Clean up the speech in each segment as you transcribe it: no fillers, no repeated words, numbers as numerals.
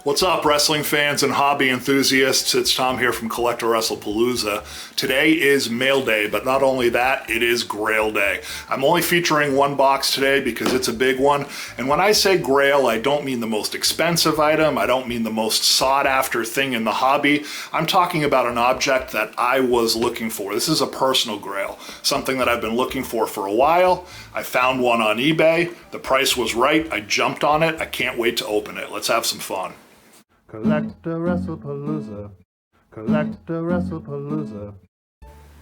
What's up, wrestling fans and hobby enthusiasts? It's Tom here from CollectAWrestlePalooza. Today is mail day, but not only that, it is Grail Day. I'm only featuring one box today because it's a big one. And when I say Grail, I don't mean the most expensive item. I don't mean the most sought after thing in the hobby. I'm talking about an object that I was looking for. This is a personal Grail, something that I've been looking for a while. I found one on eBay. The price was right. I jumped on it. I can't wait to open it. Let's have some fun. CollectAWrestlePalooza, CollectAWrestlePalooza.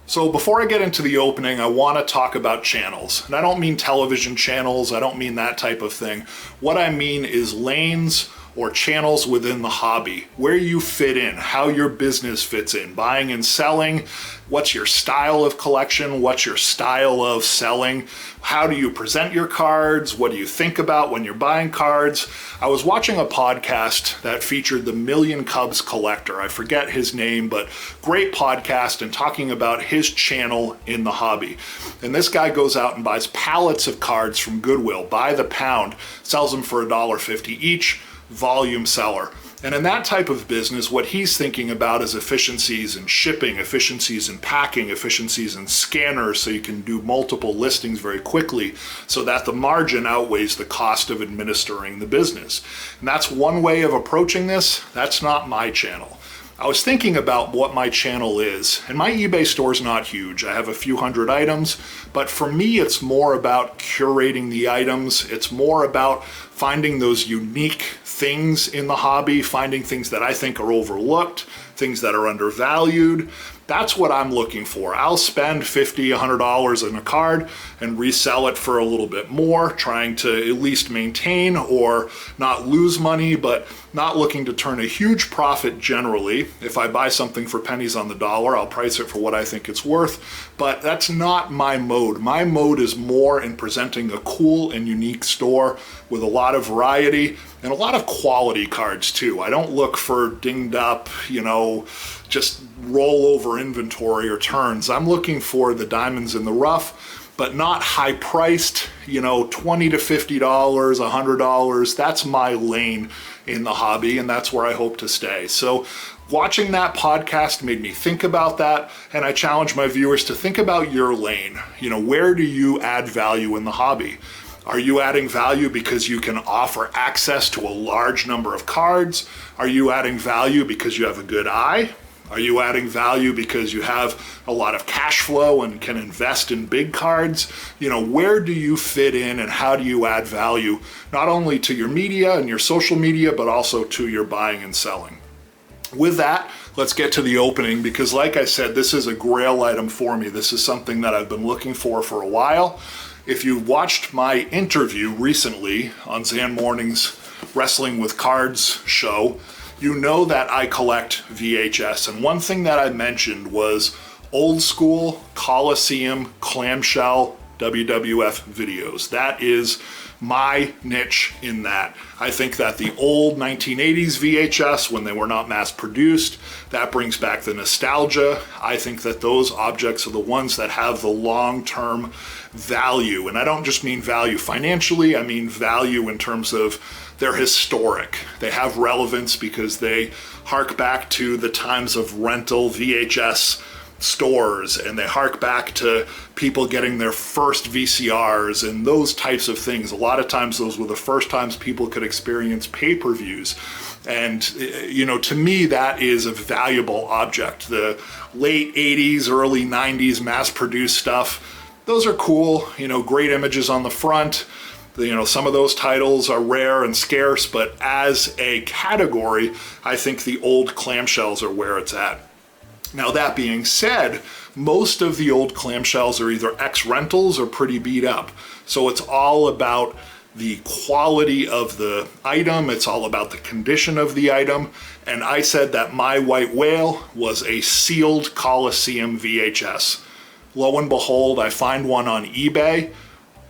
So before I get into the opening, I want to talk about channels. And I don't mean television channels, I don't mean that type of thing. What I mean is lanes or channels within the hobby, where you fit in, how your business fits in, buying and selling, what's your style of collection, what's your style of selling, how do you present your cards, what do you think about when you're buying cards. I was watching a podcast that featured the Million Cubs collector. I forget his name, but great podcast and talking about his channel in the hobby. And this guy goes out and buys pallets of cards from Goodwill by the pound, sells them for $1.50 each, volume seller. And in that type of business, what he's thinking about is efficiencies in shipping, efficiencies in packing, efficiencies in scanners, so you can do multiple listings very quickly so that the margin outweighs the cost of administering the business. And that's one way of approaching this. That's not my channel. I was thinking about what my channel is, and my eBay store is not huge. I have a few hundred items, but for me, it's more about curating the items. It's more about finding those unique things in the hobby, finding things that I think are overlooked, things that are undervalued. That's what I'm looking for. I'll spend $50, $100 on a card and resell it for a little bit more, trying to at least maintain or not lose money, but not looking to turn a huge profit generally. If I buy something for pennies on the dollar, I'll price it for what I think it's worth, but that's not my mode. My mode is more in presenting a cool and unique store with a lot of variety and a lot of quality cards too. I don't look for dinged up, just roll over inventory or turns. I'm looking for the diamonds in the rough, but not high priced, $20 to $50, $100. That's my lane in the hobby, and that's where I hope to stay. So watching that podcast made me think about that, and I challenge my viewers to think about your lane. Where do you add value in the hobby? Are you adding value because you can offer access to a large number of cards? Are you adding value because you have a good eye? Are you adding value because you have a lot of cash flow and can invest in big cards? Where do you fit in and how do you add value, not only to your media and your social media, but also to your buying and selling? With that, let's get to the opening because like I said, this is a grail item for me. This is something that I've been looking for a while. If you watched my interview recently on Zan Morning's Wrestling with Cards show, you know that I collect VHS. And one thing that I mentioned was old school Coliseum clamshell WWF videos. That is my niche in that. I think that the old 1980s VHS, when they were not mass produced, that brings back the nostalgia. I think that those objects are the ones that have the long-term value. And I don't just mean value financially, I mean value in terms of they're historic. They have relevance because they hark back to the times of rental VHS stores, and they hark back to people getting their first VCRs and those types of things. A lot of times those were the first times people could experience pay-per-views. And, to me, that is a valuable object. The late 80s, early 90s mass-produced stuff, those are cool, great images on the front. Some of those titles are rare and scarce, but as a category, I think the old clamshells are where it's at. Now, that being said, most of the old clamshells are either ex-rentals or pretty beat up. So it's all about the quality of the item. It's all about the condition of the item. And I said that my white whale was a sealed Coliseum VHS. Lo and behold, I find one on eBay.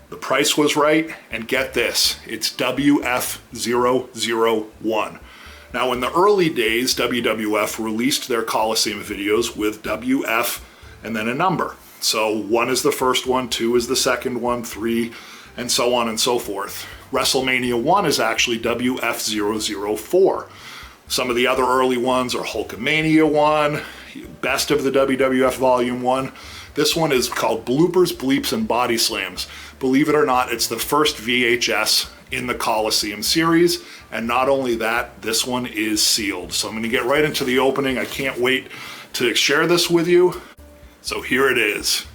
The price was right, and get this, it's WF001. Now, in the early days, WWF released their Coliseum videos with WF and then a number. So 1 is the first one, 2 is the second one, 3, and so on and so forth. WrestleMania 1 is actually WF004. Some of the other early ones are Hulkamania 1, Best of the WWF Volume 1. This one is called Bloopers, Bleeps, and Bodyslams. Believe it or not, it's the first VHS in the Coliseum series, and not only that, this one is sealed. So I'm going to get right into the opening. I can't wait to share this with you. So here it is.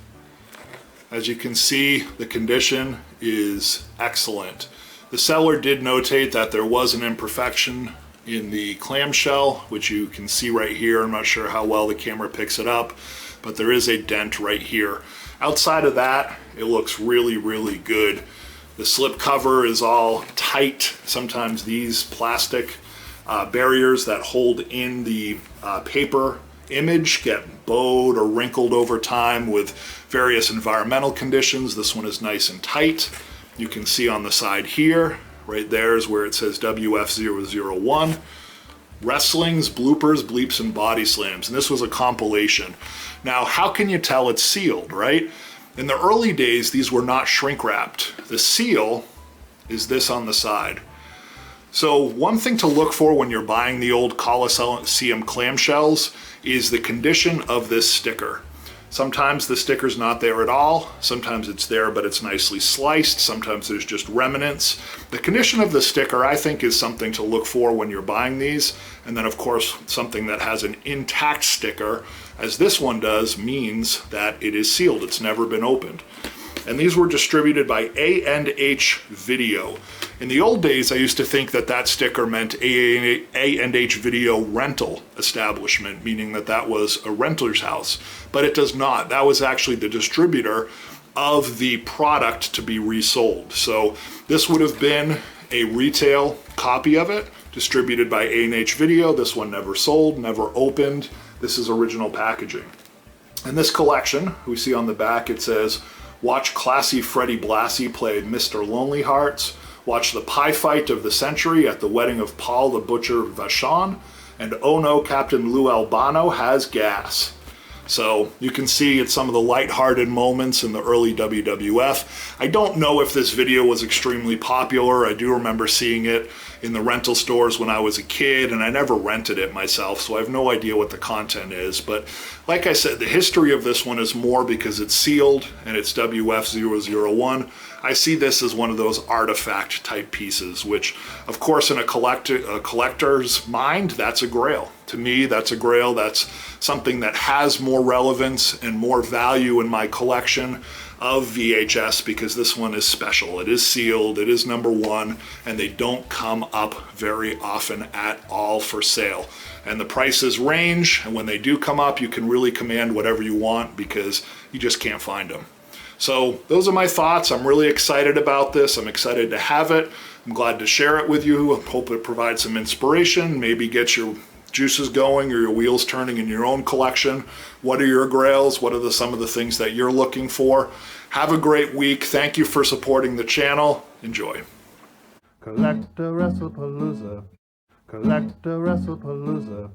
As you can see, the condition is excellent. The seller did notate that there was an imperfection in the clamshell, which you can see right here. I'm not sure how well the camera picks it up, but there is a dent right here. Outside of that, it looks really, really good. The slip cover is all tight. Sometimes these plastic barriers that hold in the paper image get bowed or wrinkled over time with various environmental conditions. This one is nice and tight. You can see on the side here, right there is where it says WF 001. Wrestling's Bloopers, Bleeps, and Bodyslams. And this was a compilation. Now, how can you tell it's sealed, right? In the early days, these were not shrink wrapped. The seal is this on the side. So one thing to look for when you're buying the old Coliseum clamshells is the condition of this sticker. Sometimes the sticker's not there at all. Sometimes it's there, but it's nicely sliced. Sometimes there's just remnants. The condition of the sticker, I think, is something to look for when you're buying these. And then, of course, something that has an intact sticker, as this one does, means that it is sealed. It's never been opened. And these were distributed by A&H Video. In the old days, I used to think that that sticker meant A&H Video Rental Establishment, meaning that that was a renter's house. But it does not. That was actually the distributor of the product to be resold. So this would have been a retail copy of it, distributed by A&H Video. This one never sold, never opened. This is original packaging. In this collection, we see on the back, it says, watch Classie Freddie Blassie play Mr. Lonely Hearts. Watch the pie fight of the century at the wedding of Paul the Butcher Vachon. And oh no, Captain Lou Albano has gas. So you can see it's some of the lighthearted moments in the early WWF. I don't know if this video was extremely popular. I do remember seeing it in the rental stores when I was a kid, and I never rented it myself, so I have no idea what the content is. But like I said, the history of this one is more because it's sealed and it's WF 001. I see this as one of those artifact type pieces, which of course in a collector's mind, that's a grail. To me, that's a grail. That's something that has more relevance and more value in my collection of VHS, because this one is special. It is sealed, it is #1, and they don't come up very often at all for sale. And the prices range, and when they do come up, you can really command whatever you want because you just can't find them. So those are my thoughts. I'm really excited about this. I'm excited to have it. I'm glad to share it with you. I hope it provides some inspiration, maybe get your juices going or your wheels turning in your own collection. What are your grails? What are some of the things that you're looking for? Have a great week. Thank you for supporting the channel. Enjoy. CollectAWrestlePalooza. CollectAWrestlePalooza.